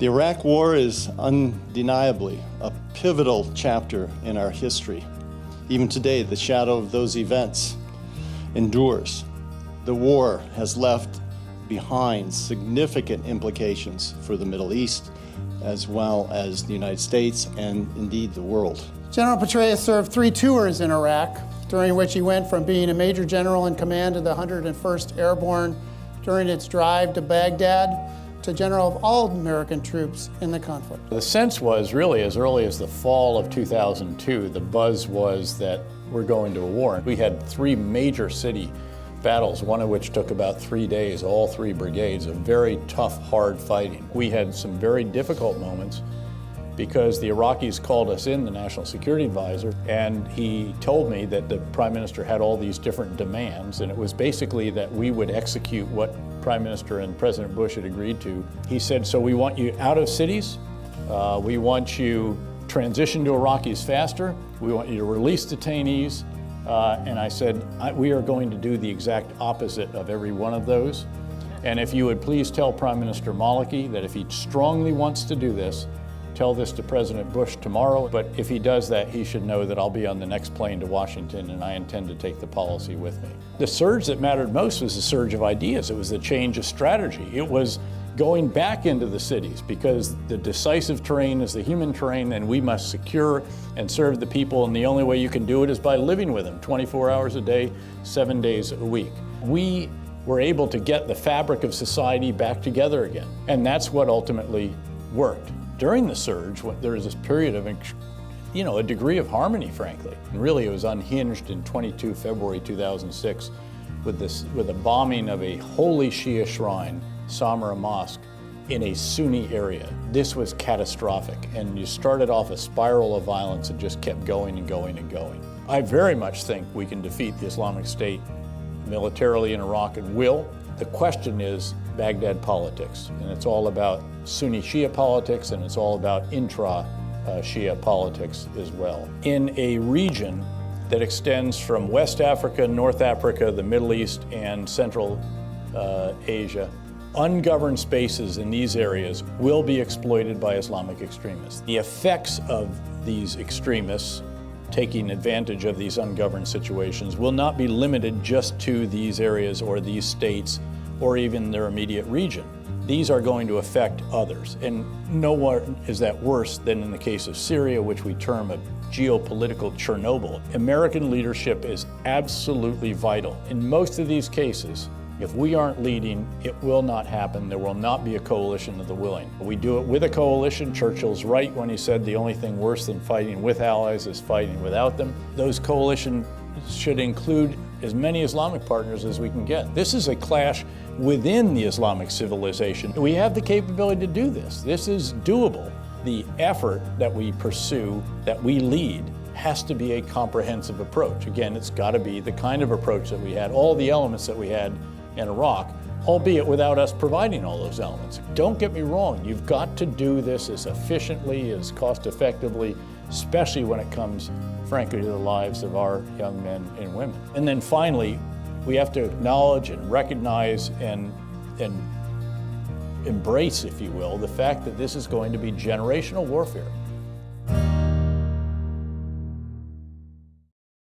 The Iraq War is undeniably a pivotal chapter in our history. Even today, the shadow of those events endures. The war has left behind significant implications for the Middle East, as well as the United States and indeed the world. General Petraeus served 3 tours in Iraq, during which he went from being a major general in command of the 101st Airborne during its drive to Baghdad to general of all American troops in the conflict. The sense was really as early as the fall of 2002, the buzz was that we're going to a war. We had 3 major city battles, one of which took about 3 days, all 3 brigades of very tough, hard fighting. We had some very difficult moments because the Iraqis called us in, the National Security Advisor, and he told me that the Prime Minister had all these different demands, and it was basically that we would execute what Prime Minister and President Bush had agreed to. He said, so we want you out of cities, we want you transition to Iraqis faster, we want you to release detainees, and I said, we are going to do the exact opposite of every one of those. And if you would please tell Prime Minister Maliki that if he strongly wants to do this, tell this to President Bush tomorrow, but if he does that, he should know that I'll be on the next plane to Washington and I intend to take the policy with me. The surge that mattered most was the surge of ideas. It was the change of strategy. It was going back into the cities because the decisive terrain is the human terrain and we must secure and serve the people, and the only way you can do it is by living with them 24 hours a day, 7 days a week. We were able to get the fabric of society back together again, and that's what ultimately worked. During the surge, there was this period of, a degree of harmony, frankly. And really, it was unhinged in 22 February 2006 with a bombing of a holy Shia shrine, Samara Mosque, in a Sunni area. This was catastrophic, and you started off a spiral of violence that just kept going and going and going. I very much think we can defeat the Islamic State militarily in Iraq and will. The question is Baghdad politics, and it's all about Sunni Shia politics, and it's all about intra-Shia politics as well. In a region that extends from West Africa, North Africa, the Middle East, and Central Asia, ungoverned spaces in these areas will be exploited by Islamic extremists. The effects of these extremists taking advantage of these ungoverned situations will not be limited just to these areas or these states or even their immediate region. These are going to affect others, and nowhere is that worse than in the case of Syria, which we term a geopolitical Chernobyl. American leadership is absolutely vital. In most of these cases, if we aren't leading, it will not happen. There will not be a coalition of the willing. We do it with a coalition. Churchill's right when he said the only thing worse than fighting with allies is fighting without them. Those coalitions should include as many Islamic partners as we can get. This is a clash within the Islamic civilization. We have the capability to do this. This is doable. The effort that we pursue, that we lead, has to be a comprehensive approach. Again, it's got to be the kind of approach that we had, all the elements that we had in Iraq, albeit without us providing all those elements. Don't get me wrong, you've got to do this as efficiently, as cost-effectively, especially when it comes, frankly, to the lives of our young men and women. And then finally, we have to acknowledge and recognize and embrace, if you will, the fact that this is going to be generational warfare.